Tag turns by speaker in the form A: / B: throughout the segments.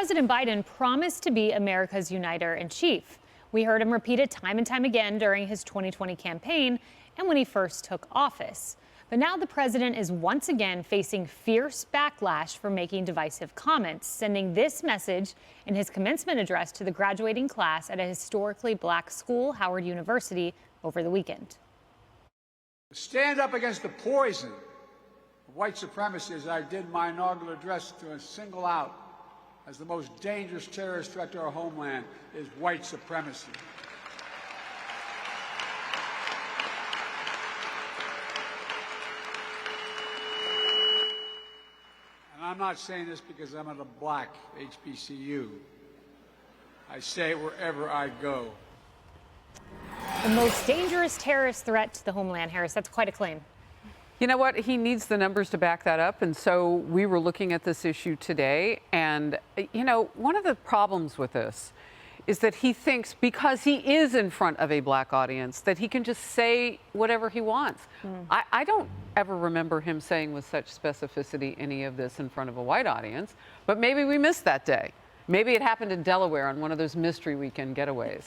A: President Biden promised to be America's uniter-in-chief. We heard him repeat it time and time again during his 2020 campaign and when he first took office. But now the president is once again facing fierce backlash for making divisive comments, sending this message in his commencement address to the graduating class at a historically black school, Howard University, over the weekend.
B: Stand up against the poison of white supremacy, as I did my inaugural address, to single out as the most dangerous terrorist threat to our homeland is white supremacy. And I'm not saying this because I'm at a black HBCU. I say it wherever I go.
A: The most dangerous terrorist threat to the homeland, Harris. That's quite a claim.
C: You know what? He needs the numbers to back that up. And so we were looking at this issue today. And, you know, one of the problems with this is that he thinks because he is in front of a black audience that he can just say whatever he wants. I don't ever remember him saying with such specificity any of this in front of a white audience. But maybe we missed that day. Maybe it happened in Delaware on one of those mystery weekend getaways.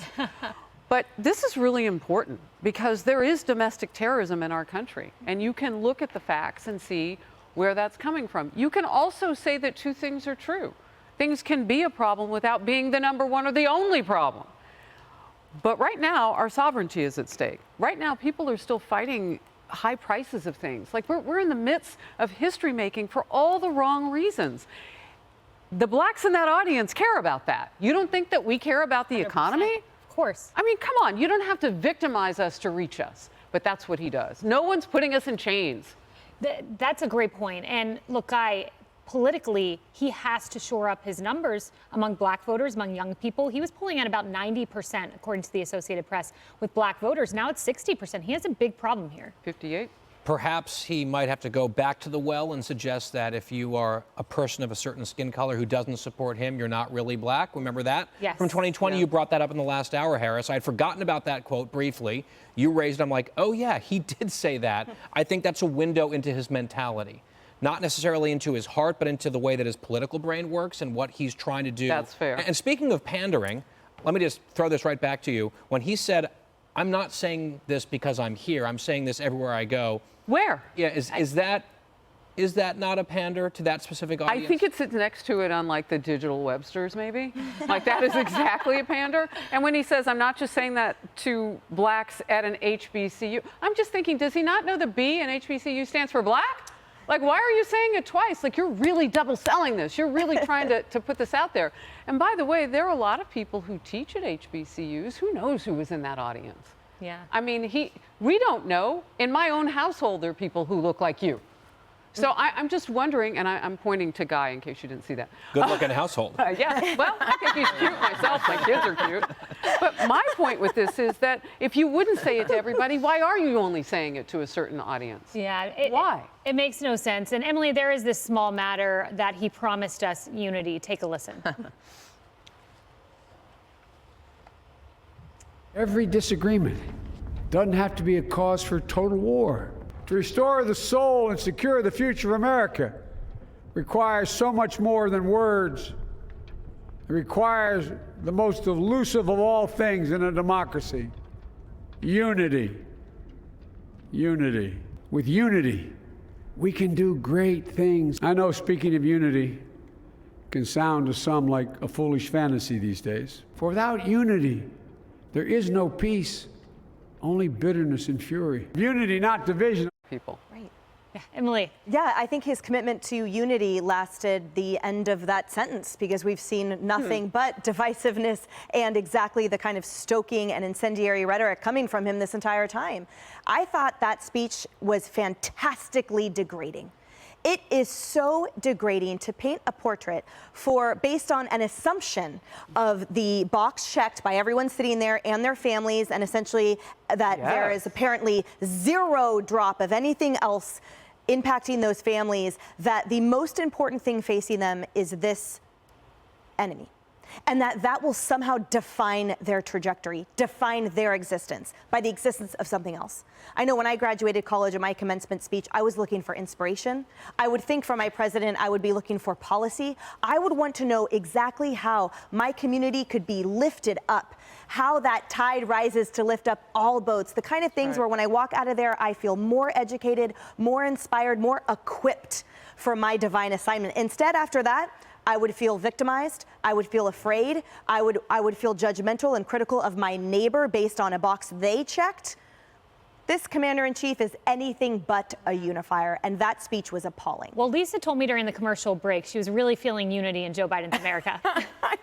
C: But this is really important because there is domestic terrorism in our country, and you can look at the facts and see where that's coming from. You can also say that two things are true. Things can be a problem without being the number one or the only problem. But right now, our sovereignty is at stake. Right now, people are still fighting high prices of things. Like we're in the midst of history making for all the wrong reasons. The blacks in that audience care about that. You don't think that we care about the
A: 100%.
C: economy?
A: Of course.
C: I mean, come on, you don't have to victimize us to reach us, but that's what he does. No one's putting us in chains.
A: That's a great point. And look, Guy, politically, he has to shore up his numbers among black voters, among young people. He was polling at about 90%, according to the Associated Press, with black voters. Now it's 60%. He has a big problem here.
C: 58?
D: Perhaps he might have to go back to the well and suggest that if you are a person of a certain skin color who doesn't support him, you're not really black. Remember that?
A: Yes.
D: From 2020, You brought that up in the last hour, Harris. I'd forgotten about that quote briefly. You raised it. I'm like, oh, yeah, he did say that. I think that's a window into his mentality. Not necessarily into his heart, but into the way that his political brain works and what he's trying to do.
C: That's fair.
D: And speaking of pandering, let me just throw this right back to you. When he said, I'm not saying this because I'm here, I'm saying this everywhere I go.
C: Where?
D: Yeah, is that not a pander to that specific audience?
C: I think it sits next to it on like the digital Websters, maybe. Like that is exactly a pander. And when he says, I'm not just saying that to blacks at an HBCU, I'm just thinking, does he not know the B in HBCU stands for black? Like, why are you saying it twice? Like, you're really double selling this. You're really trying to put this out there. And by the way, there are a lot of people who teach at HBCUs. Who knows who was in that audience?
A: Yeah.
C: I mean, we don't know. In my own household, there are people who look like you. So I'm just wondering, and I'm pointing to Guy in case you didn't see that.
D: Good looking household.
C: Yeah, well, I think he's cute myself. My kids are cute. But my point with this is that if you wouldn't say it to everybody, why are you only saying it to a certain audience?
A: Yeah.
C: Why?
A: It makes no sense. And Emily, there is this small matter that he promised us unity. Take a listen.
E: Every disagreement doesn't have to be a cause for total war. To restore the soul and secure the future of America requires so much more than words. It requires the most elusive of all things in a democracy: unity. Unity. With unity, we can do great things. I know speaking of unity can sound to some like a foolish fantasy these days. For without unity, there is no peace, only bitterness and fury. Unity, not division.
C: People.
A: Right. Yeah. Emily.
F: Yeah, I think his commitment to unity lasted the end of that sentence because we've seen nothing but divisiveness and exactly the kind of stoking and incendiary rhetoric coming from him this entire time. I thought that speech was fantastically degrading. It is so degrading to paint a portrait based on an assumption of the box checked by everyone sitting there and their families, and essentially that there is apparently zero drop of anything else impacting those families, that the most important thing facing them is this enemy. and that will somehow define their trajectory, define their existence by the existence of something else. I know when I graduated college in my commencement speech, I was looking for inspiration. I would think for my president, I would be looking for policy. I would want to know exactly how my community could be lifted up, how that tide rises to lift up all boats, the kind of things where when I walk out of there, I feel more educated, more inspired, more equipped for my divine assignment. Instead, after that, I would feel victimized. I would feel afraid. I would feel judgmental and critical of my neighbor based on a box they checked. This commander-in-chief is anything but a unifier, and that speech was appalling.
A: Well, Lisa told me during the commercial break she was really feeling unity in Joe Biden's America.
G: I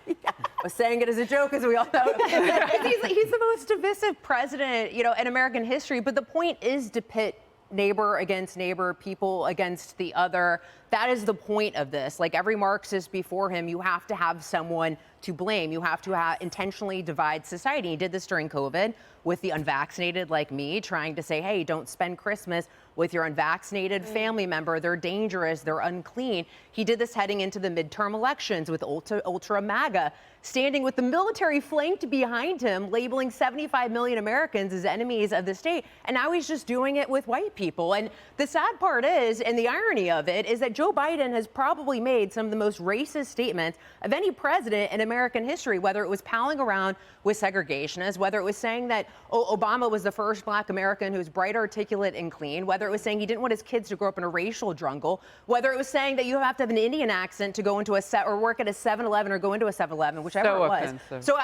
G: was saying it as a joke, as we all know. He's the most divisive president, in American history. But the point is to pit neighbor against neighbor, people against the other. That is the point of this. Like every Marxist before him, you have to have someone to blame. You have to intentionally divide society. He did this during COVID with the unvaccinated like me, trying to say, hey, don't spend Christmas with your unvaccinated family member. They're dangerous. They're unclean. He did this heading into the midterm elections with ultra MAGA, standing with the military flanked behind him, labeling 75 million Americans as enemies of the state. And now he's just doing it with white people. And the sad part is, and the irony of it, is that Joe Biden has probably made some of the most racist statements of any president in American history, whether it was palling around with segregationists, whether it was saying that Obama was the first Black American who was bright, articulate, and clean, whether it was saying he didn't want his kids to grow up in a racial jungle, whether it was saying that you have to have an Indian accent to go into or work at a 7-Eleven or go into a 7-Eleven, whichever
C: So
G: it was.
C: offensive.
G: So,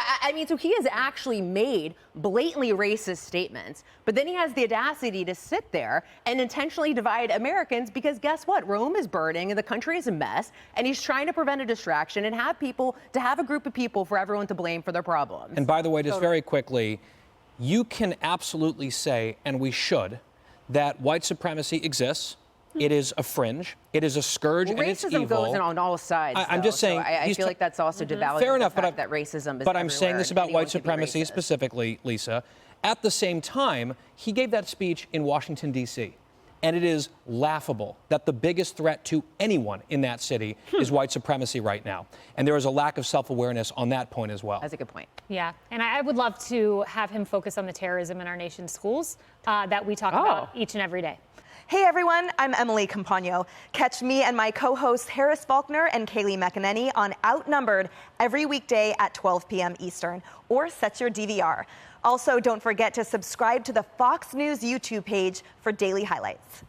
G: so he has actually made blatantly racist statements, but then he has the audacity to sit there and intentionally divide Americans because guess what? Rome is burning and the country is a mess, and he's trying to prevent a distraction and have a group of people for everyone to blame for their problems.
D: And by the way, just very quickly, you can absolutely say, and we should, that white supremacy exists. It is a fringe. It is a scourge, and it's evil.
G: Racism goes in on all sides.
D: I'm just saying.
G: So I feel like that's also devaluing
D: fair enough,
G: the fact that racism is
D: But I'm saying this about white supremacy
G: racist.
D: specifically, Lisa. At the same time, he gave that speech in Washington, D.C., and it is laughable that the biggest threat to anyone in that city is white supremacy right now. And there is a lack of self-awareness on that point as well.
G: That's a good point.
A: Yeah, and I would love to have him focus on the terrorism in our nation's schools that we talk about each and every day.
F: Hey everyone, I'm Emily Campagno. Catch me and my co-hosts Harris Faulkner and Kaylee McEnany on Outnumbered every weekday at 12 p.m. Eastern, or set your DVR. Also, don't forget to subscribe to the Fox News YouTube page for daily highlights.